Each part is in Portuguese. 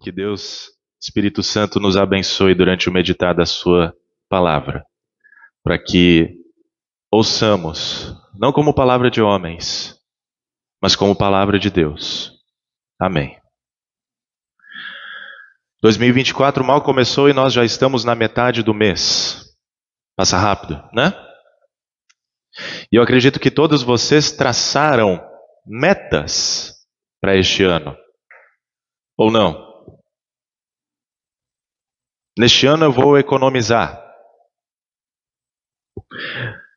Que Deus, Espírito Santo, nos abençoe durante o meditar da Sua palavra, para que ouçamos, não como palavra de homens, mas como palavra de Deus. Amém. 2024 mal começou e nós já estamos na metade do mês. Passa rápido, né? E eu acredito que todos vocês traçaram metas para este ano. Ou não? Neste ano eu vou economizar.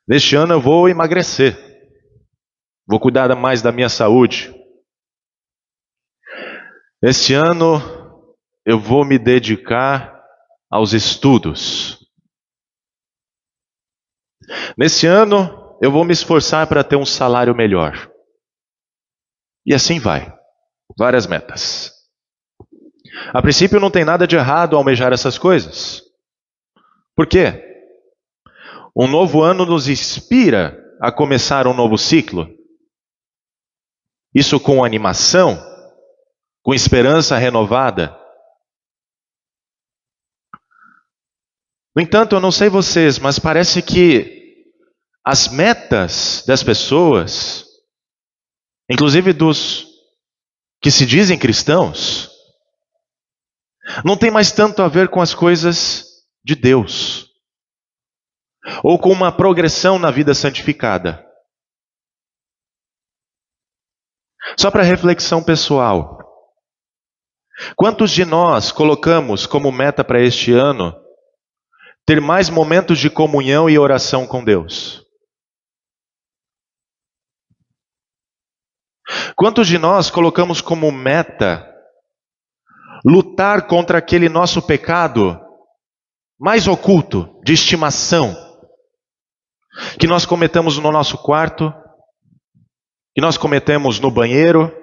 Neste ano eu vou emagrecer. Vou cuidar mais da minha saúde. Este ano eu vou me dedicar aos estudos. Nesse ano eu vou me esforçar para ter um salário melhor. E assim vai. Várias metas. A princípio não tem nada de errado almejar essas coisas. Por quê? Um novo ano nos inspira a começar um novo ciclo. Isso com animação, com esperança renovada. No entanto, eu não sei vocês, mas parece que as metas das pessoas, inclusive dos que se dizem cristãos, não tem mais tanto a ver com as coisas de Deus, ou com uma progressão na vida santificada. Só para reflexão pessoal, quantos de nós colocamos como meta para este ano ter mais momentos de comunhão e oração com Deus? Quantos de nós colocamos como meta lutar contra aquele nosso pecado mais oculto, de estimação, que nós cometemos no nosso quarto, que nós cometemos no banheiro,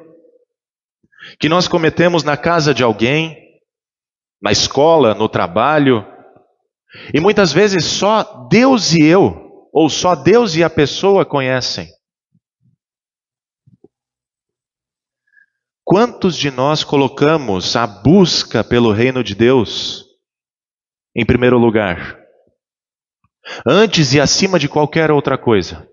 que nós cometemos na casa de alguém, na escola, no trabalho, e muitas vezes só Deus e eu, ou só Deus e a pessoa conhecem? Quantos de nós colocamos a busca pelo reino de Deus em primeiro lugar, antes e acima de qualquer outra coisa?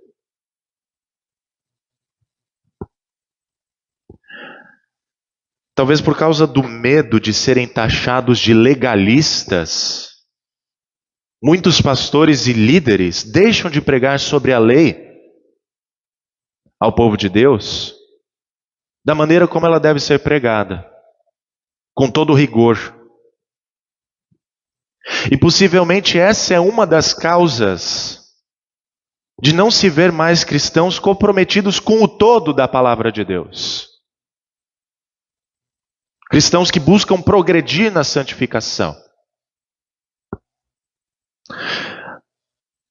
Talvez por causa do medo de serem taxados de legalistas, muitos pastores e líderes deixam de pregar sobre a lei ao povo de Deus da maneira como ela deve ser pregada, com todo rigor. E possivelmente essa é uma das causas de não se ver mais cristãos comprometidos com o todo da palavra de Deus. Cristãos que buscam progredir na santificação.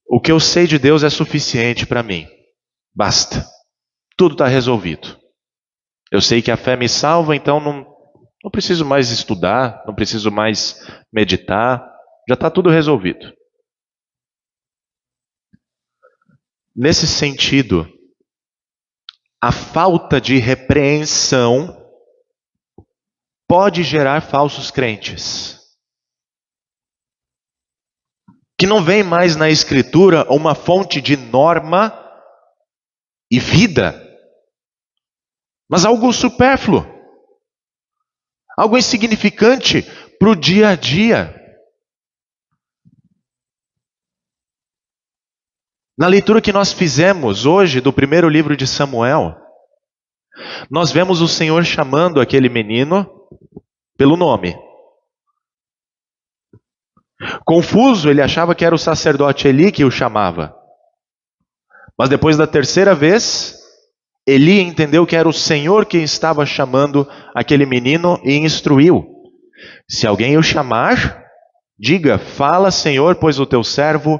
O que eu sei de Deus é suficiente para mim. Basta. Tudo está resolvido. Eu sei que a fé me salva, então não preciso mais estudar, não preciso mais meditar. Já está tudo resolvido. Nesse sentido, a falta de repreensão pode gerar falsos crentes, que não vem mais na Escritura uma fonte de norma e vida, mas algo supérfluo, algo insignificante para o dia a dia. Na leitura que nós fizemos hoje do primeiro livro de Samuel, nós vemos o Senhor chamando aquele menino pelo nome. Confuso, ele achava que era o sacerdote Eli que o chamava. Mas depois da terceira vez, Eli entendeu que era o Senhor que estava chamando aquele menino e instruiu: se alguém o chamar, diga, fala, Senhor, pois o teu servo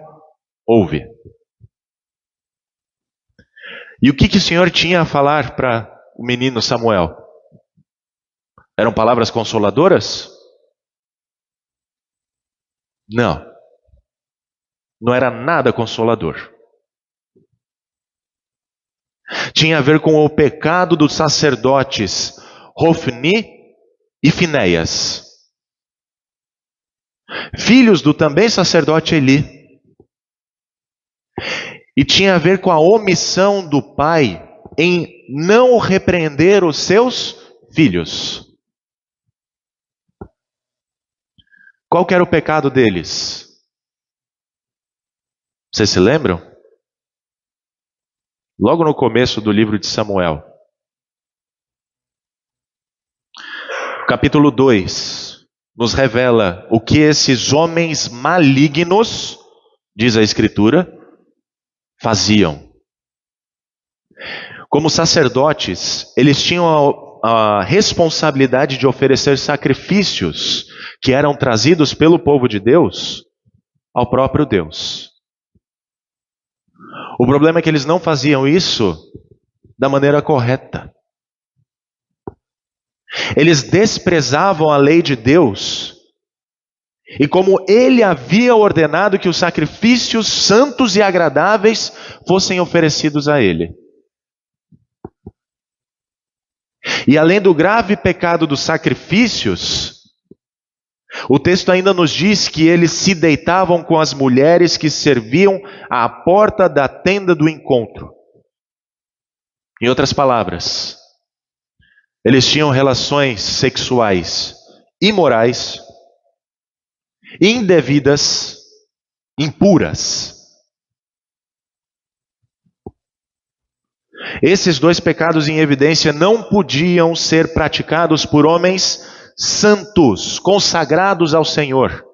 ouve. E o que o Senhor tinha a falar para o menino Samuel? Eram palavras consoladoras? Não. Não era nada consolador. Tinha a ver com o pecado dos sacerdotes Hofni e Finéias, filhos do também sacerdote Eli. E tinha a ver com a omissão do pai em não repreender os seus filhos. Qual que era o pecado deles? Vocês se lembram? Logo no começo do livro de Samuel. Capítulo 2 nos revela o que esses homens malignos, diz a Escritura, faziam. Como sacerdotes, eles tinham a responsabilidade de oferecer sacrifícios que eram trazidos pelo povo de Deus ao próprio Deus. O problema é que eles não faziam isso da maneira correta. Eles desprezavam a lei de Deus, e como ele havia ordenado que os sacrifícios santos e agradáveis fossem oferecidos a ele. E além do grave pecado dos sacrifícios, o texto ainda nos diz que eles se deitavam com as mulheres que serviam à porta da tenda do encontro. Em outras palavras, eles tinham relações sexuais imorais, indevidas, impuras. Esses dois pecados em evidência não podiam ser praticados por homens santos, consagrados ao Senhor.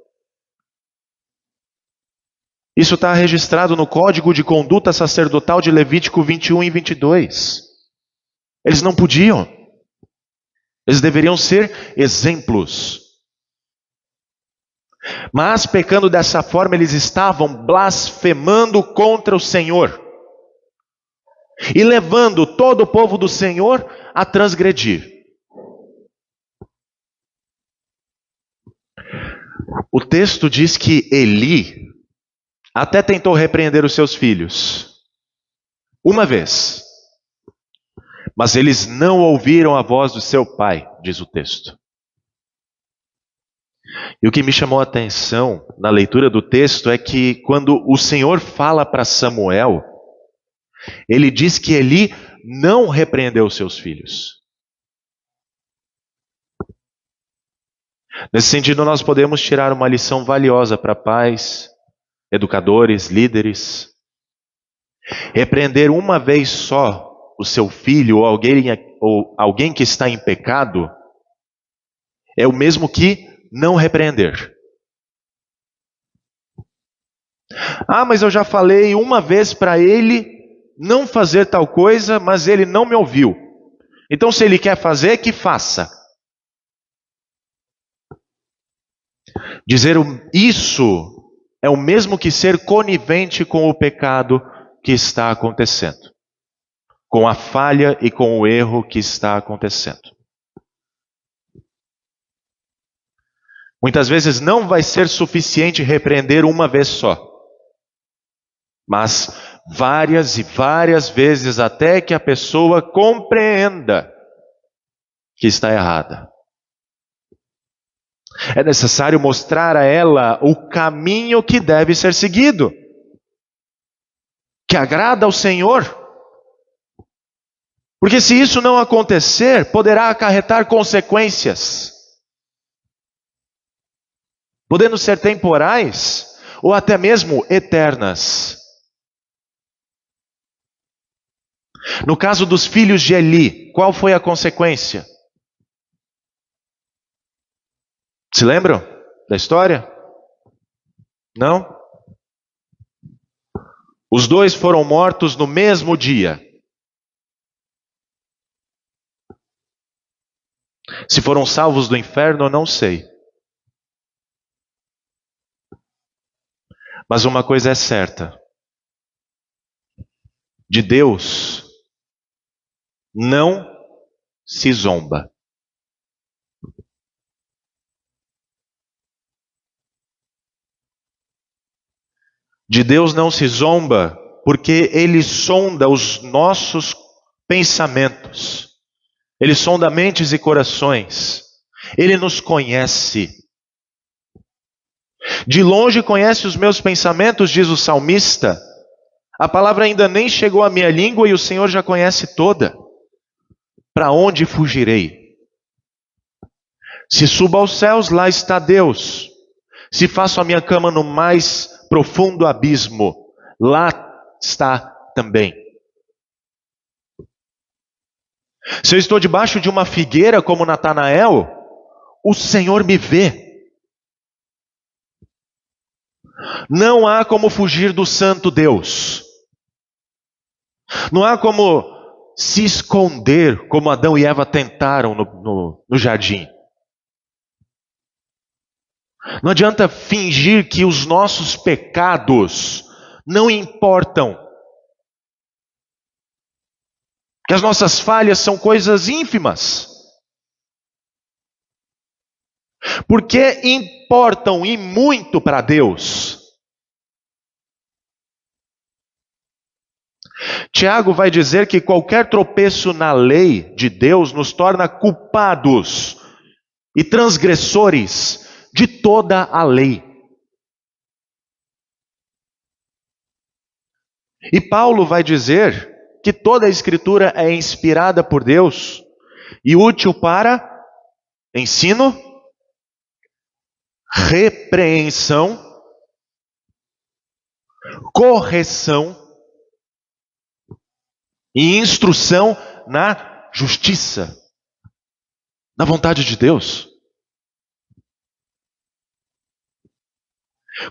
Isso está registrado no Código de Conduta Sacerdotal de Levítico 21 e 22. Eles não podiam. Eles deveriam ser exemplos. Mas pecando dessa forma, eles estavam blasfemando contra o Senhor e levando todo o povo do Senhor a transgredir. O texto diz que Eli até tentou repreender os seus filhos uma vez, mas eles não ouviram a voz do seu pai, diz o texto. E o que me chamou a atenção na leitura do texto é que quando o Senhor fala para Samuel, ele diz que Eli não repreendeu os seus filhos. Nesse sentido, nós podemos tirar uma lição valiosa para pais, educadores, líderes. Repreender uma vez só o seu filho ou alguém que está em pecado é o mesmo que não repreender. Ah, mas eu já falei uma vez para ele não fazer tal coisa, mas ele não me ouviu. Então, se ele quer fazer, que faça. Dizer isso é o mesmo que ser conivente com o pecado que está acontecendo, com a falha e com o erro que está acontecendo. Muitas vezes não vai ser suficiente repreender uma vez só, mas várias e várias vezes até que a pessoa compreenda que está errada. É necessário mostrar a ela o caminho que deve ser seguido, que agrada ao Senhor. Porque se isso não acontecer, poderá acarretar consequências, podendo ser temporais ou até mesmo eternas. No caso dos filhos de Eli, qual foi a consequência? Se lembram da história? Não? Os dois foram mortos no mesmo dia. Se foram salvos do inferno, eu não sei. Mas uma coisa é certa: de Deus não se zomba. De Deus não se zomba, porque Ele sonda os nossos pensamentos. Ele sonda mentes e corações. Ele nos conhece. De longe conhece os meus pensamentos, diz o salmista. A palavra ainda nem chegou à minha língua e o Senhor já conhece toda. Para onde fugirei? Se subo aos céus, lá está Deus. Se faço a minha cama no mais profundo abismo, lá está também. Se eu estou debaixo de uma figueira como Natanael, o Senhor me vê. Não há como fugir do santo Deus. Não há como se esconder como Adão e Eva tentaram no jardim. Não adianta fingir que os nossos pecados não importam. Que as nossas falhas são coisas ínfimas. Porque importam e muito para Deus. Tiago vai dizer que qualquer tropeço na lei de Deus nos torna culpados e transgressores de toda a lei. E Paulo vai dizer que toda a Escritura é inspirada por Deus e útil para ensino, repreensão, correção e instrução na justiça, na vontade de Deus.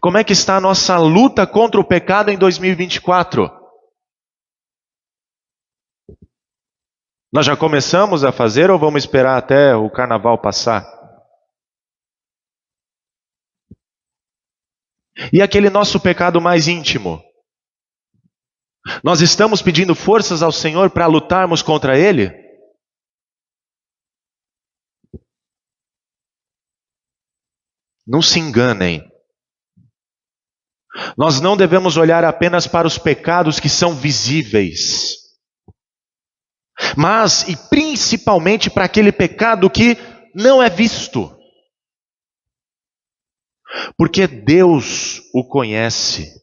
Como é que está a nossa luta contra o pecado em 2024? Nós já começamos a fazer ou vamos esperar até o carnaval passar? E aquele nosso pecado mais íntimo? Nós estamos pedindo forças ao Senhor para lutarmos contra ele? Não se enganem. Nós não devemos olhar apenas para os pecados que são visíveis, mas e principalmente para aquele pecado que não é visto. Porque Deus o conhece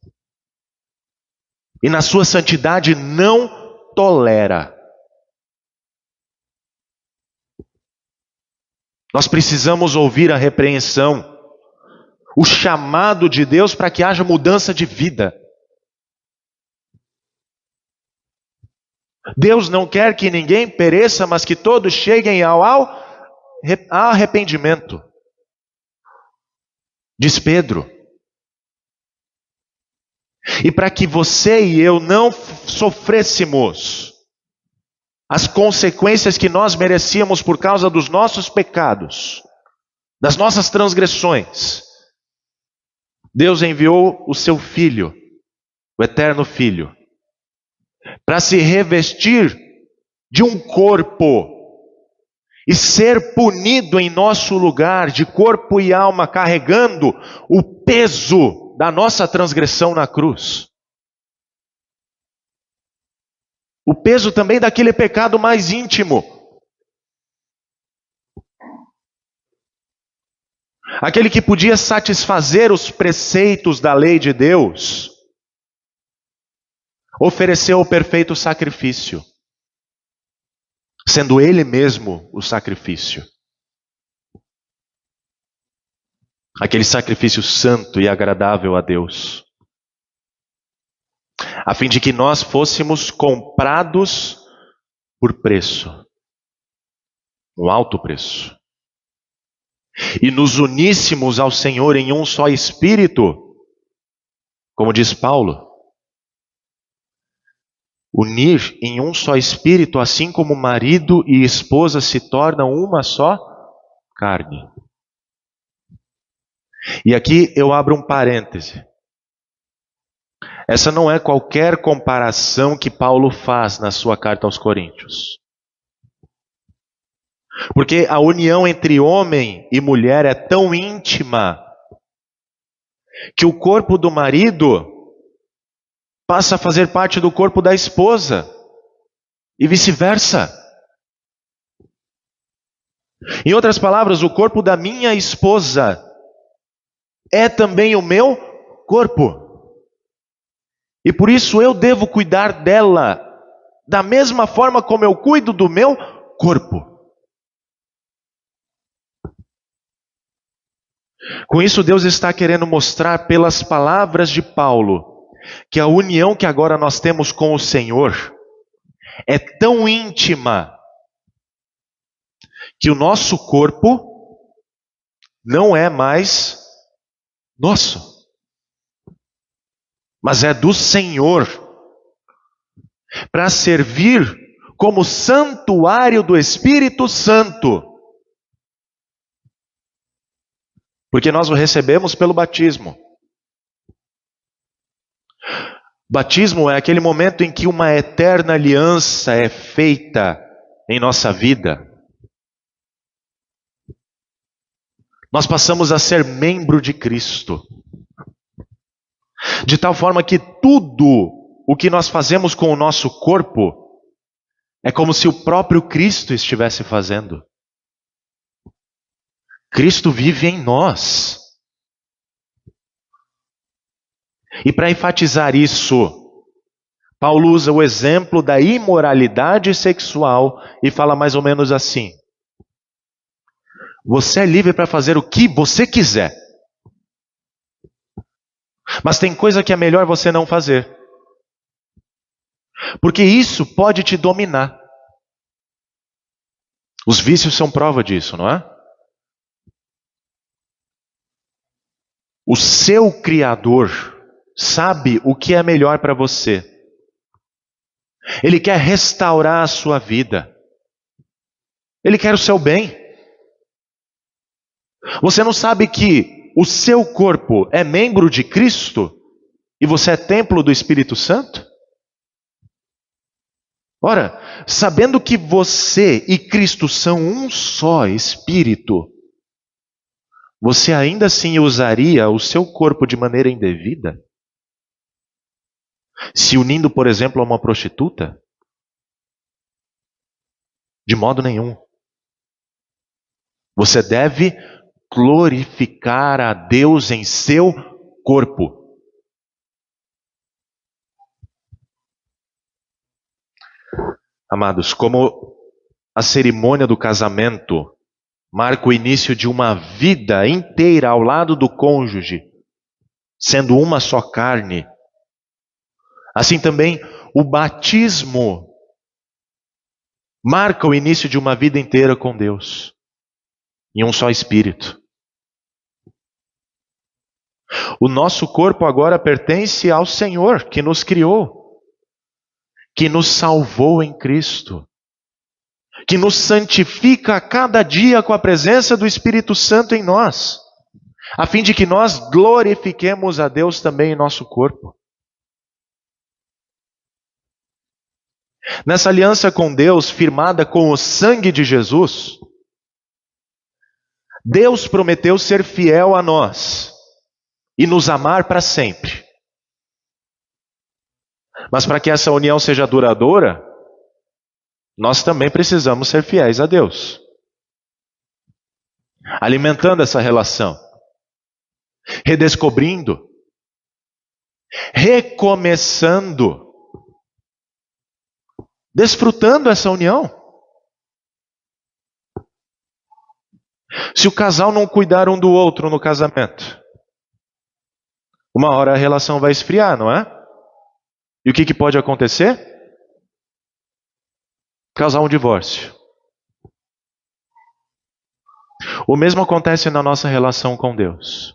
e na sua santidade não tolera. Nós precisamos ouvir a repreensão, o chamado de Deus para que haja mudança de vida. Deus não quer que ninguém pereça, mas que todos cheguem ao arrependimento. Diz Pedro. E para que você e eu não sofrêssemos as consequências que nós merecíamos por causa dos nossos pecados, das nossas transgressões, Deus enviou o seu Filho, o eterno Filho, para se revestir de um corpo e ser punido em nosso lugar, de corpo e alma, carregando o peso da nossa transgressão na cruz. O peso também daquele pecado mais íntimo. Aquele que podia satisfazer os preceitos da lei de Deus, ofereceu o perfeito sacrifício, sendo Ele mesmo o sacrifício. Aquele sacrifício santo e agradável a Deus, a fim de que nós fôssemos comprados por preço, um alto preço, e nos uníssemos ao Senhor em um só espírito, como diz Paulo. Unir em um só espírito, assim como marido e esposa se tornam uma só carne. E aqui eu abro um parêntese. Essa não é qualquer comparação que Paulo faz na sua carta aos Coríntios. Porque a união entre homem e mulher é tão íntima que o corpo do marido passa a fazer parte do corpo da esposa e vice-versa. Em outras palavras, o corpo da minha esposa é também o meu corpo. E por isso eu devo cuidar dela da mesma forma como eu cuido do meu corpo. Com isso, Deus está querendo mostrar pelas palavras de Paulo que a união que agora nós temos com o Senhor é tão íntima que o nosso corpo não é mais nosso, mas é do Senhor, para servir como santuário do Espírito Santo. Porque nós o recebemos pelo batismo. Batismo é aquele momento em que uma eterna aliança é feita em nossa vida. Nós passamos a ser membro de Cristo. De tal forma que tudo o que nós fazemos com o nosso corpo é como se o próprio Cristo estivesse fazendo. Cristo vive em nós. E para enfatizar isso, Paulo usa o exemplo da imoralidade sexual e fala mais ou menos assim: você é livre para fazer o que você quiser, mas tem coisa que é melhor você não fazer, porque isso pode te dominar. Os vícios são prova disso, não é? O seu Criador sabe o que é melhor para você. Ele quer restaurar a sua vida. Ele quer o seu bem. Você não sabe que o seu corpo é membro de Cristo e você é templo do Espírito Santo? Ora, sabendo que você e Cristo são um só Espírito, você ainda assim usaria o seu corpo de maneira indevida? Se unindo, por exemplo, a uma prostituta? De modo nenhum. Você deve glorificar a Deus em seu corpo. Amados, como a cerimônia do casamento marca o início de uma vida inteira ao lado do cônjuge, sendo uma só carne, assim também o batismo marca o início de uma vida inteira com Deus, em um só Espírito. O nosso corpo agora pertence ao Senhor, que nos criou, que nos salvou em Cristo, que nos santifica a cada dia com a presença do Espírito Santo em nós, a fim de que nós glorifiquemos a Deus também em nosso corpo. Nessa aliança com Deus, firmada com o sangue de Jesus, Deus prometeu ser fiel a nós e nos amar para sempre. Mas para que essa união seja duradoura, nós também precisamos ser fiéis a Deus, alimentando essa relação, redescobrindo, recomeçando, desfrutando essa união. Se o casal não cuidar um do outro no casamento, uma hora a relação vai esfriar, não é? E o que pode acontecer? Causar um divórcio. O mesmo acontece na nossa relação com Deus.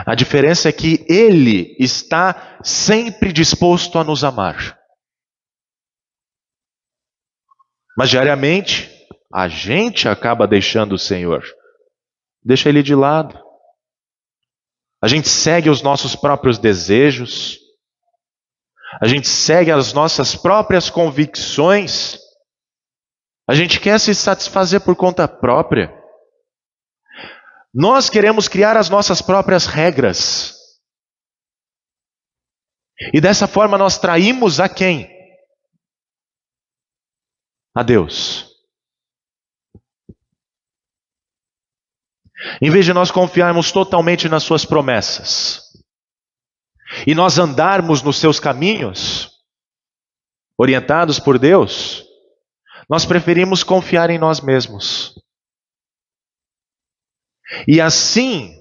A diferença é que Ele está sempre disposto a nos amar. Mas diariamente, a gente acaba deixando o Senhor. Deixa Ele de lado. A gente segue os nossos próprios desejos. A gente segue as nossas próprias convicções. A gente quer se satisfazer por conta própria. Nós queremos criar as nossas próprias regras. E dessa forma nós traímos a quem? A Deus. Em vez de nós confiarmos totalmente nas suas promessas e nós andarmos nos seus caminhos, orientados por Deus, nós preferimos confiar em nós mesmos. E assim,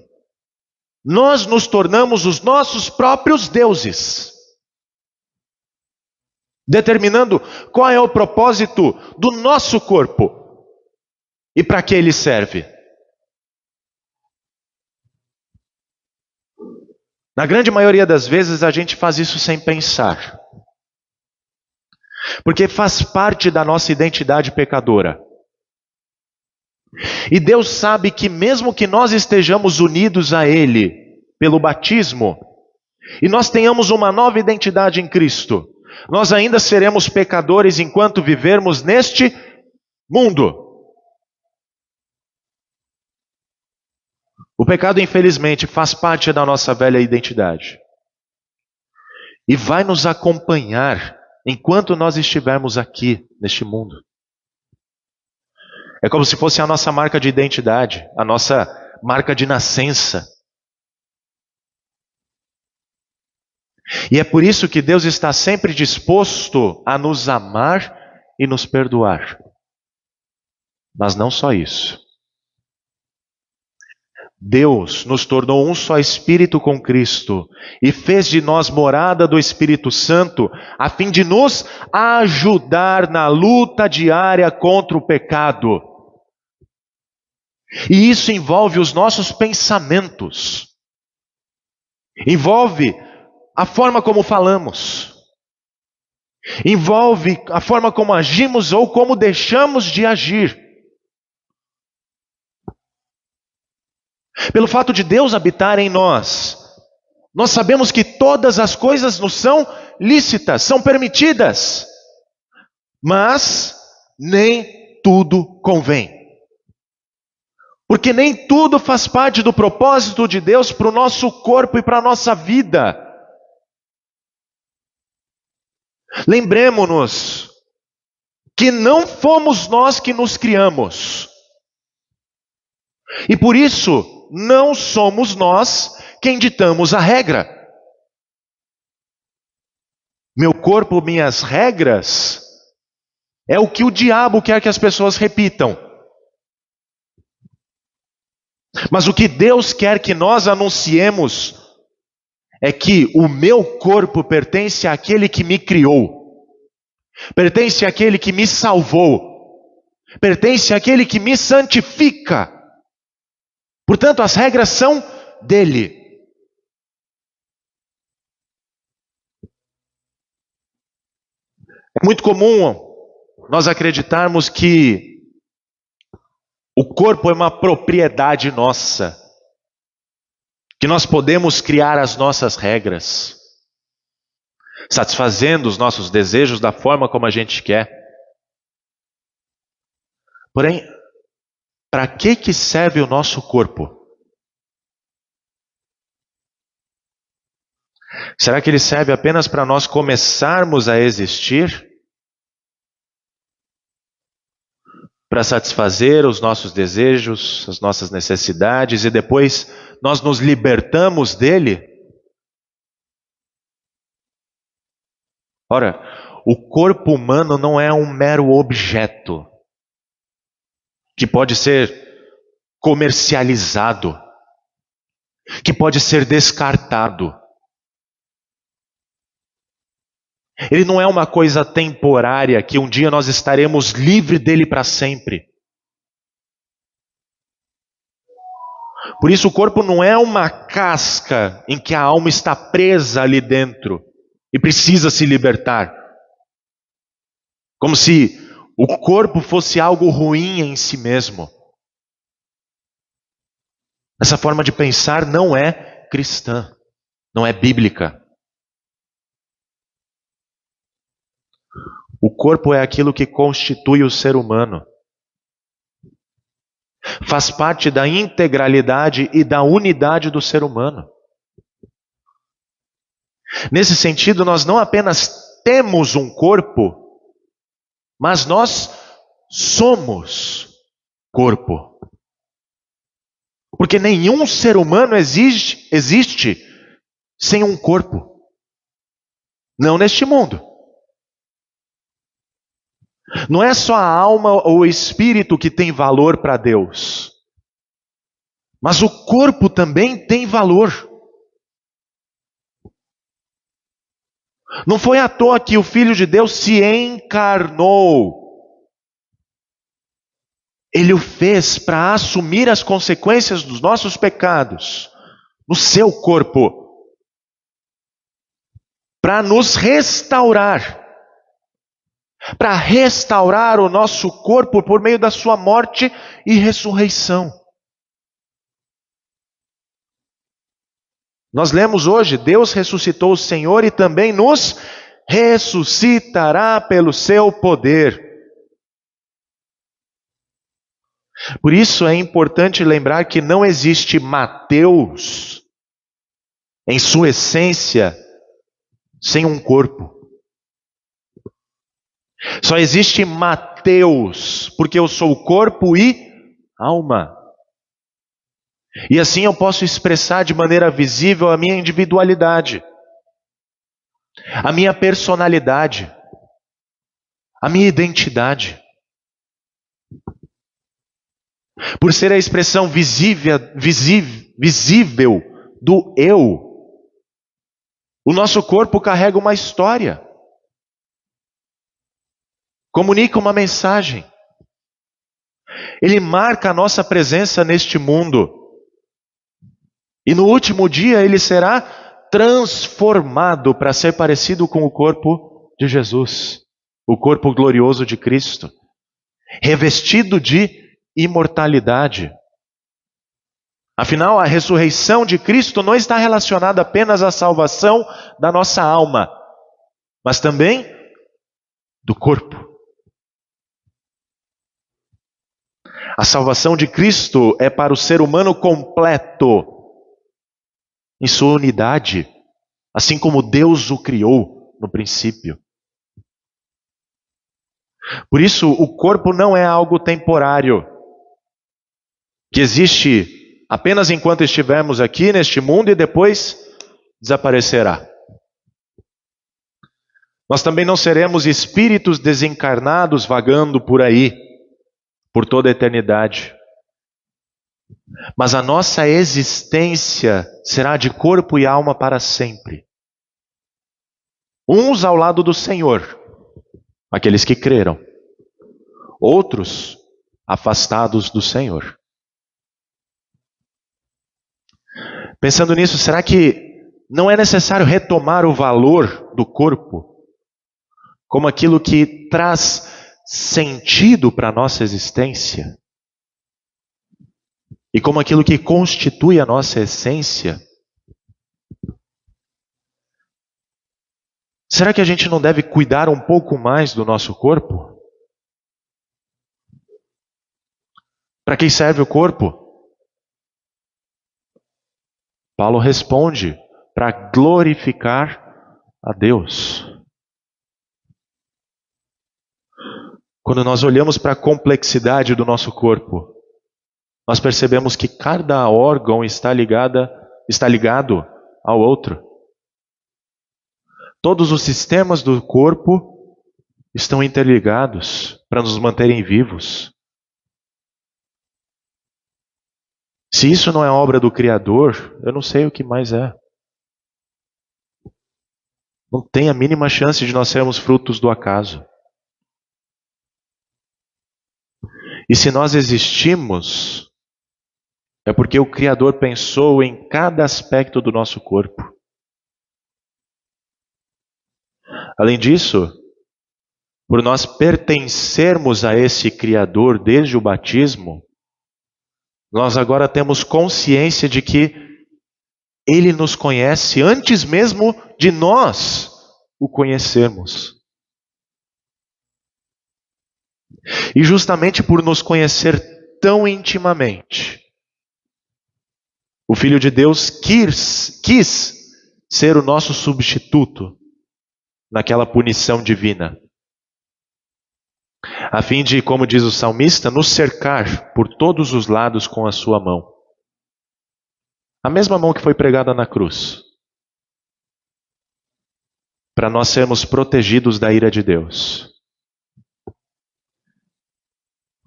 nós nos tornamos os nossos próprios deuses, determinando qual é o propósito do nosso corpo e para que ele serve. Na grande maioria das vezes a gente faz isso sem pensar, porque faz parte da nossa identidade pecadora. E Deus sabe que mesmo que nós estejamos unidos a Ele pelo batismo, e nós tenhamos uma nova identidade em Cristo, nós ainda seremos pecadores enquanto vivermos neste mundo. O pecado, infelizmente, faz parte da nossa velha identidade. E vai nos acompanhar enquanto nós estivermos aqui, neste mundo. É como se fosse a nossa marca de identidade, a nossa marca de nascença. E é por isso que Deus está sempre disposto a nos amar e nos perdoar. Mas não só isso. Deus nos tornou um só Espírito com Cristo e fez de nós morada do Espírito Santo, a fim de nos ajudar na luta diária contra o pecado. E isso envolve os nossos pensamentos, envolve a forma como falamos, envolve a forma como agimos ou como deixamos de agir. Pelo fato de Deus habitar em nós, nós sabemos que todas as coisas nos são lícitas, são permitidas, mas nem tudo convém. Porque nem tudo faz parte do propósito de Deus para o nosso corpo e para a nossa vida. Lembremos-nos que não fomos nós que nos criamos. E por isso, não somos nós quem ditamos a regra. Meu corpo, minhas regras, é o que o diabo quer que as pessoas repitam. Mas o que Deus quer que nós anunciemos é que o meu corpo pertence àquele que me criou, pertence àquele que me salvou, pertence àquele que me santifica. Portanto, as regras são dele. É muito comum nós acreditarmos que o corpo é uma propriedade nossa, que nós podemos criar as nossas regras, satisfazendo os nossos desejos da forma como a gente quer. Porém, para que serve o nosso corpo? Será que ele serve apenas para nós começarmos a existir? Para satisfazer os nossos desejos, as nossas necessidades, e depois nós nos libertamos dele? Ora, o corpo humano não é um mero objeto que pode ser comercializado, que pode ser descartado. Ele não é uma coisa temporária que um dia nós estaremos livres dele para sempre. Por isso o corpo não é uma casca em que a alma está presa ali dentro e precisa se libertar. Como se o corpo fosse algo ruim em si mesmo. Essa forma de pensar não é cristã, não é bíblica. O corpo é aquilo que constitui o ser humano. Faz parte da integralidade e da unidade do ser humano. Nesse sentido, nós não apenas temos um corpo, mas nós somos corpo. Porque nenhum ser humano existe sem um corpo. Não neste mundo. Não é só a alma ou o espírito que tem valor para Deus. Mas o corpo também tem valor. Não foi à toa que o Filho de Deus se encarnou. Ele o fez para assumir as consequências dos nossos pecados no seu corpo, para nos restaurar, para restaurar o nosso corpo por meio da sua morte e ressurreição. Nós lemos hoje: Deus ressuscitou o Senhor e também nos ressuscitará pelo seu poder. Por isso é importante lembrar que não existe Mateus, em sua essência, sem um corpo. Só existe Mateus, porque eu sou corpo e alma. E assim eu posso expressar de maneira visível a minha individualidade, a minha personalidade, a minha identidade. Por ser a expressão visível do eu, o nosso corpo carrega uma história, comunica uma mensagem. Ele marca a nossa presença neste mundo. E no último dia ele será transformado para ser parecido com o corpo de Jesus, o corpo glorioso de Cristo, revestido de imortalidade. Afinal, a ressurreição de Cristo não está relacionada apenas à salvação da nossa alma, mas também do corpo. A salvação de Cristo é para o ser humano completo, em sua unidade, assim como Deus o criou no princípio. Por isso, o corpo não é algo temporário, que existe apenas enquanto estivermos aqui neste mundo e depois desaparecerá. Nós também não seremos espíritos desencarnados vagando por aí, por toda a eternidade. Mas a nossa existência será de corpo e alma para sempre. Uns ao lado do Senhor, aqueles que creram. Outros afastados do Senhor. Pensando nisso, será que não é necessário retomar o valor do corpo como aquilo que traz sentido para a nossa existência? E como aquilo que constitui a nossa essência? Será que a gente não deve cuidar um pouco mais do nosso corpo? Para quem serve o corpo? Paulo responde: para glorificar a Deus. Quando nós olhamos para a complexidade do nosso corpo, nós percebemos que cada órgão está ligado ao outro. Todos os sistemas do corpo estão interligados para nos manterem vivos. Se isso não é obra do Criador, eu não sei o que mais é. Não tem a mínima chance de nós sermos frutos do acaso. E se nós existimos, é porque o Criador pensou em cada aspecto do nosso corpo. Além disso, por nós pertencermos a esse Criador desde o batismo, nós agora temos consciência de que Ele nos conhece antes mesmo de nós o conhecermos. E justamente por nos conhecer tão intimamente, o Filho de Deus quis ser o nosso substituto naquela punição divina, a fim de, como diz o salmista, nos cercar por todos os lados com a sua mão. A mesma mão que foi pregada na cruz, para nós sermos protegidos da ira de Deus,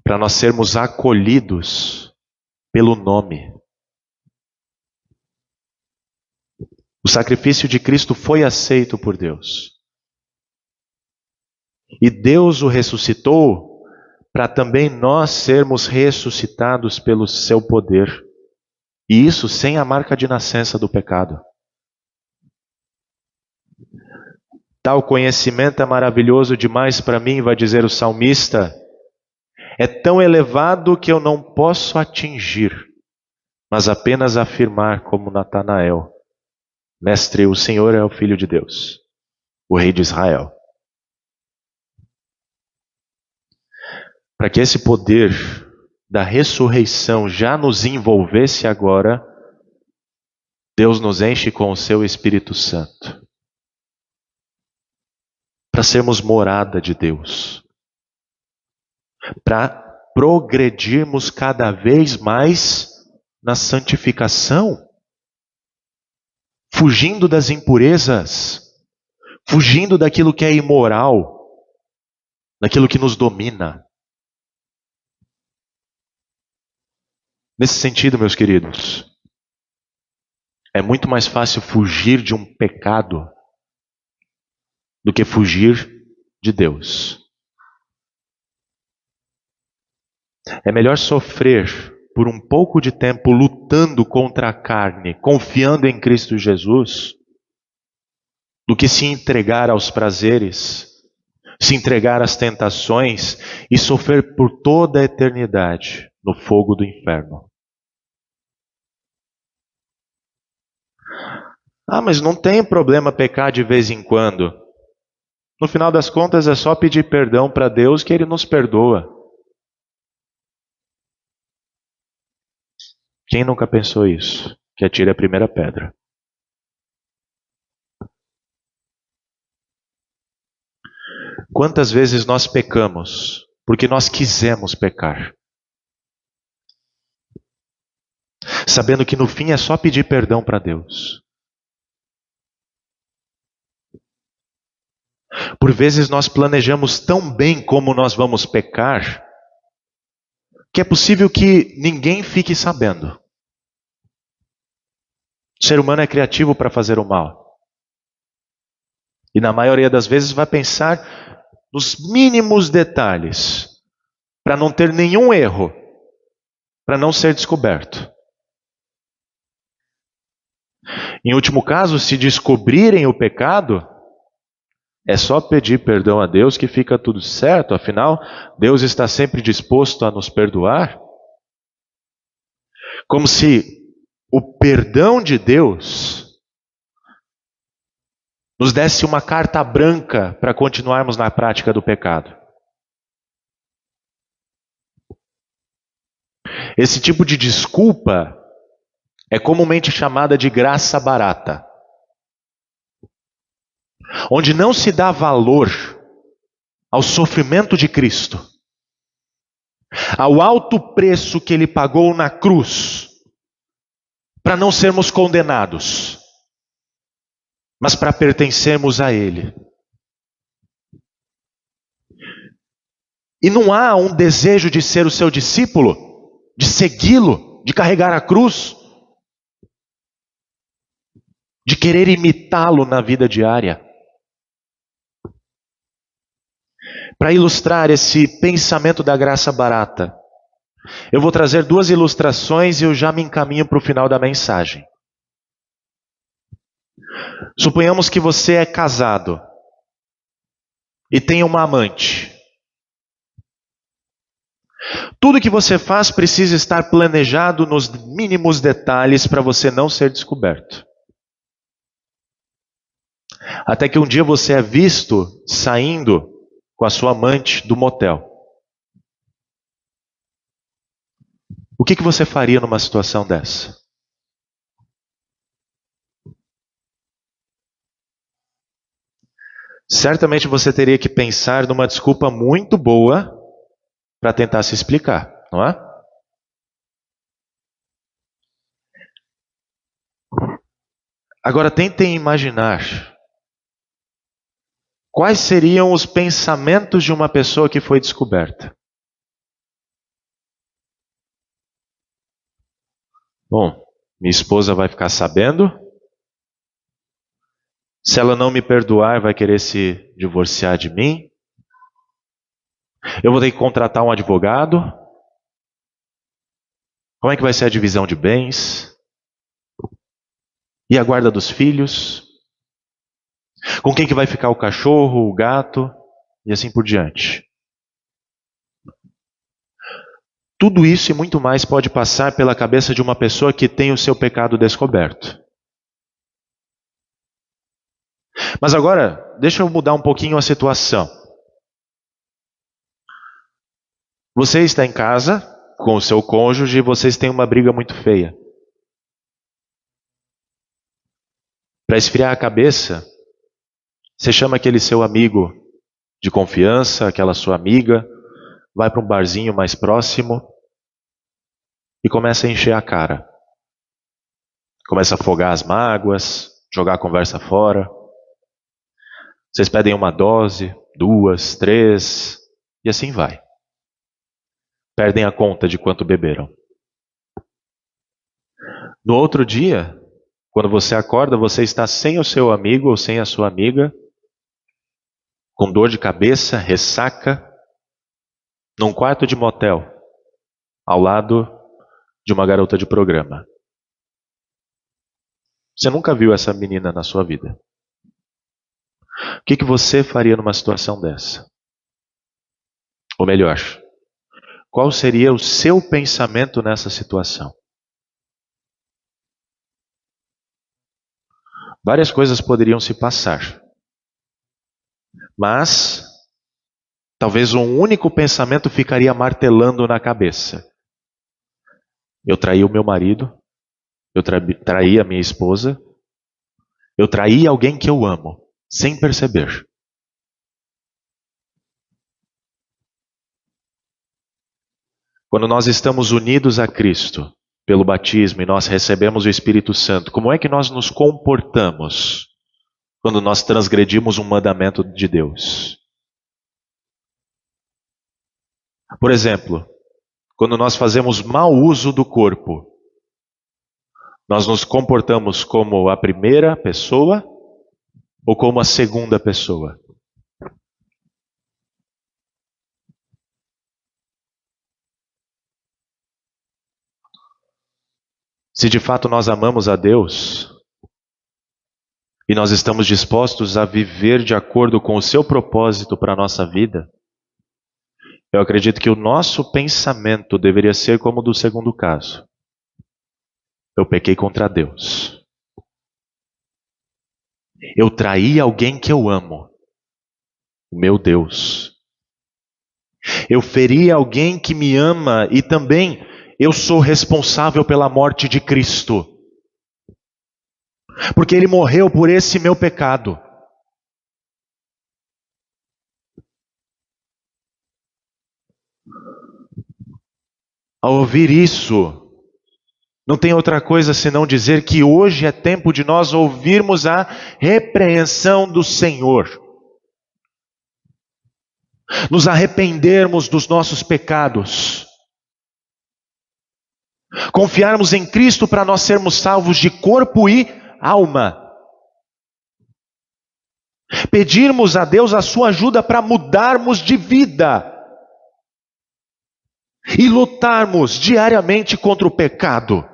para nós sermos acolhidos pelo nome. O sacrifício de Cristo foi aceito por Deus. E Deus o ressuscitou para também nós sermos ressuscitados pelo seu poder. E isso sem a marca de nascença do pecado. Tal conhecimento é maravilhoso demais para mim, vai dizer o salmista. É tão elevado que eu não posso atingir, mas apenas afirmar como Natanael. Mestre, o Senhor é o Filho de Deus, o Rei de Israel. Para que esse poder da ressurreição já nos envolvesse agora, Deus nos enche com o seu Espírito Santo. Para sermos morada de Deus. Para progredirmos cada vez mais na santificação. Fugindo das impurezas. Fugindo daquilo que é imoral. Daquilo que nos domina. Nesse sentido, meus queridos, é muito mais fácil fugir de um pecado do que fugir de Deus. É melhor sofrer por um pouco de tempo lutando contra a carne, confiando em Cristo Jesus, do que se entregar aos prazeres, se entregar às tentações e sofrer por toda a eternidade no fogo do inferno. Ah, mas não tem problema pecar de vez em quando. No final das contas é só pedir perdão para Deus que Ele nos perdoa. Quem nunca pensou isso? Que atire a primeira pedra. Quantas vezes nós pecamos porque nós quisemos pecar? Sabendo que no fim é só pedir perdão para Deus. Por vezes nós planejamos tão bem como nós vamos pecar, que é possível que ninguém fique sabendo. O ser humano é criativo para fazer o mal. E na maioria das vezes vai pensar nos mínimos detalhes, para não ter nenhum erro, para não ser descoberto. Em último caso, se descobrirem o pecado, é só pedir perdão a Deus que fica tudo certo. Afinal, Deus está sempre disposto a nos perdoar. Como se o perdão de Deus nos desse uma carta branca para continuarmos na prática do pecado. Esse tipo de desculpa é comumente chamada de graça barata, onde não se dá valor ao sofrimento de Cristo, ao alto preço que Ele pagou na cruz, para não sermos condenados, mas para pertencermos a Ele. E não há um desejo de ser o seu discípulo, de segui-lo, de carregar a cruz, de querer imitá-lo na vida diária. Para ilustrar esse pensamento da graça barata, eu vou trazer duas ilustrações e eu já me encaminho para o final da mensagem. Suponhamos que você é casado e tem uma amante. Tudo que você faz precisa estar planejado nos mínimos detalhes para você não ser descoberto. Até que um dia você é visto saindo com a sua amante do motel. O que você faria numa situação dessa? Certamente você teria que pensar numa desculpa muito boa para tentar se explicar, não é? Agora tentem imaginar quais seriam os pensamentos de uma pessoa que foi descoberta. Bom, minha esposa vai ficar sabendo. Se ela não me perdoar, vai querer se divorciar de mim. Eu vou ter que contratar um advogado. Como é que vai ser a divisão de bens? E a guarda dos filhos? Com quem que vai ficar o cachorro, o gato? E assim por diante. Tudo isso e muito mais pode passar pela cabeça de uma pessoa que tem o seu pecado descoberto. Mas agora, deixa eu mudar um pouquinho a situação. Você está em casa com o seu cônjuge e vocês têm uma briga muito feia. Para esfriar a cabeça, você chama aquele seu amigo de confiança, aquela sua amiga, vai para um barzinho mais próximo e começa a encher a cara. Começa a afogar as mágoas, jogar a conversa fora. Vocês pedem uma dose, 2, 3, e assim vai. Perdem a conta de quanto beberam. No outro dia, quando você acorda, você está sem o seu amigo ou sem a sua amiga, com dor de cabeça, ressaca, num quarto de motel, ao lado de uma garota de programa. Você nunca viu essa menina na sua vida. O que você faria numa situação dessa? Ou melhor, qual seria o seu pensamento nessa situação? Várias coisas poderiam se passar. Mas talvez um único pensamento ficaria martelando na cabeça. Eu traí o meu marido, eu traí a minha esposa, eu traí alguém que eu amo, sem perceber. Quando nós estamos unidos a Cristo, pelo batismo, e nós recebemos o Espírito Santo, como é que nós nos comportamos quando nós transgredimos um mandamento de Deus? Por exemplo, quando nós fazemos mau uso do corpo, nós nos comportamos como a primeira pessoa ou como a segunda pessoa? Se de fato nós amamos a Deus e nós estamos dispostos a viver de acordo com o seu propósito para a nossa vida, eu acredito que o nosso pensamento deveria ser como o do segundo caso. Eu pequei contra Deus. Eu traí alguém que eu amo, o meu Deus. Eu feri alguém que me ama e também eu sou responsável pela morte de Cristo. Porque Ele morreu por esse meu pecado. Ao ouvir isso, não tem outra coisa senão dizer que hoje é tempo de nós ouvirmos a repreensão do Senhor. Nos arrependermos dos nossos pecados. Confiarmos em Cristo para nós sermos salvos de corpo e alma. Pedirmos a Deus a sua ajuda para mudarmos de vida. E lutarmos diariamente contra o pecado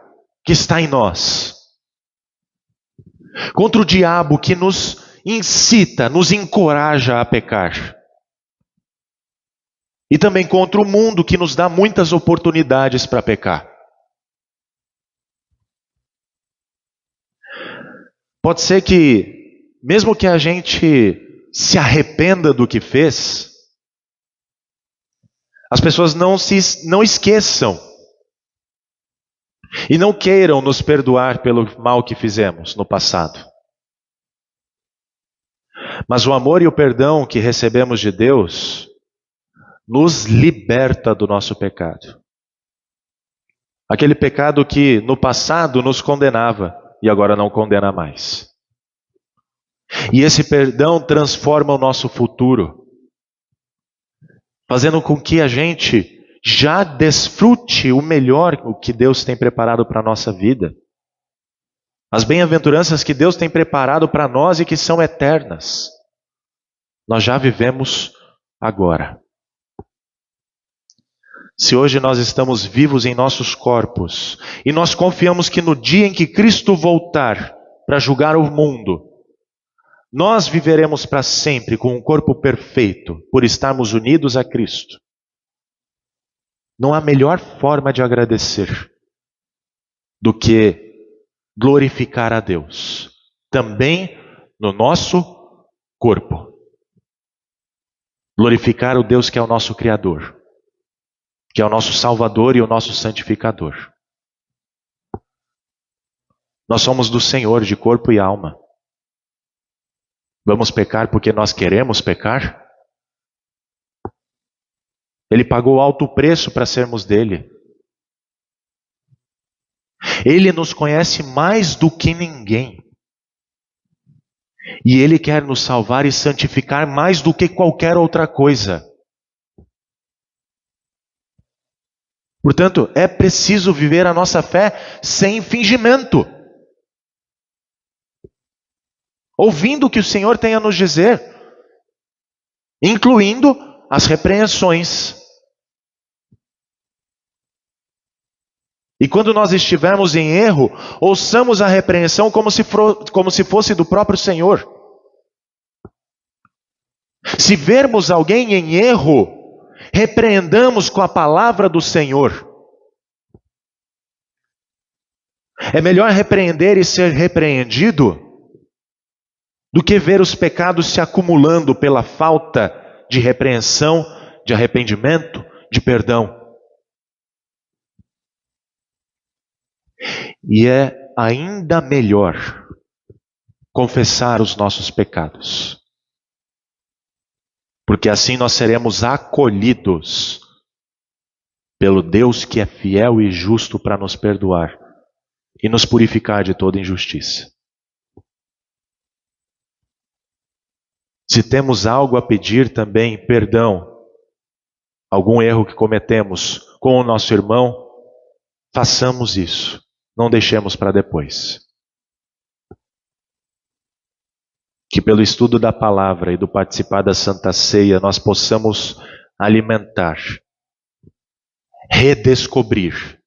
que está em nós. Contra o diabo que nos incita, nos encoraja a pecar. E também contra o mundo que nos dá muitas oportunidades para pecar. Pode ser que, mesmo que a gente se arrependa do que fez, as pessoas não esqueçam e não queiram nos perdoar pelo mal que fizemos no passado. Mas o amor e o perdão que recebemos de Deus nos liberta do nosso pecado. Aquele pecado que no passado nos condenava. e agora não condena mais. E esse perdão transforma o nosso futuro, fazendo com que a gente já desfrute o melhor, o que Deus tem preparado para a nossa vida. As bem-aventuranças que Deus tem preparado para nós e que são eternas. Nós já vivemos agora. Se hoje nós estamos vivos em nossos corpos e nós confiamos que no dia em que Cristo voltar para julgar o mundo, nós viveremos para sempre com um corpo perfeito por estarmos unidos a Cristo. Não há melhor forma de agradecer do que glorificar a Deus, também no nosso corpo. Glorificar o Deus que é o nosso Criador, que é o nosso Salvador e o nosso Santificador. Nós somos do Senhor de corpo e alma. Vamos pecar porque nós queremos pecar? Ele pagou alto preço para sermos dele. Ele nos conhece mais do que ninguém. E Ele quer nos salvar e santificar mais do que qualquer outra coisa. Portanto, é preciso viver a nossa fé sem fingimento. Ouvindo o que o Senhor tem a nos dizer, incluindo as repreensões. E quando nós estivermos em erro, ouçamos a repreensão como se fosse do próprio Senhor. Se vermos alguém em erro, repreendamos com a palavra do Senhor. É melhor repreender e ser repreendido do que ver os pecados se acumulando pela falta de repreensão, de arrependimento, de perdão. E é ainda melhor confessar os nossos pecados, porque assim nós seremos acolhidos pelo Deus que é fiel e justo para nos perdoar e nos purificar de toda injustiça. Se temos algo a pedir também, perdão, algum erro que cometemos com o nosso irmão, façamos isso. Não deixemos para depois. Que pelo estudo da palavra e do participar da Santa Ceia, nós possamos alimentar, redescobrir,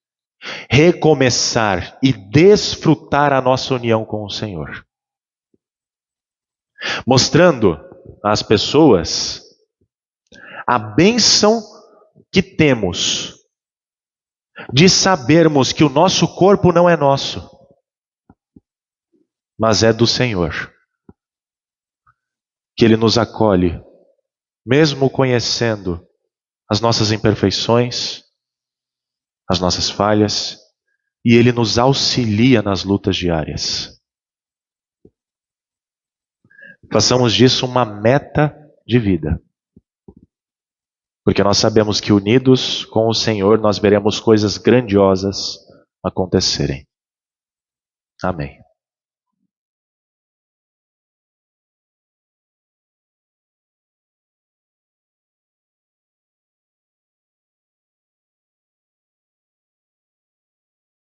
recomeçar e desfrutar a nossa união com o Senhor. Mostrando às pessoas a bênção que temos de sabermos que o nosso corpo não é nosso, mas é do Senhor. Que Ele nos acolhe, mesmo conhecendo as nossas imperfeições, as nossas falhas, e Ele nos auxilia nas lutas diárias. Façamos disso uma meta de vida. Porque nós sabemos que unidos com o Senhor nós veremos coisas grandiosas acontecerem. Amém.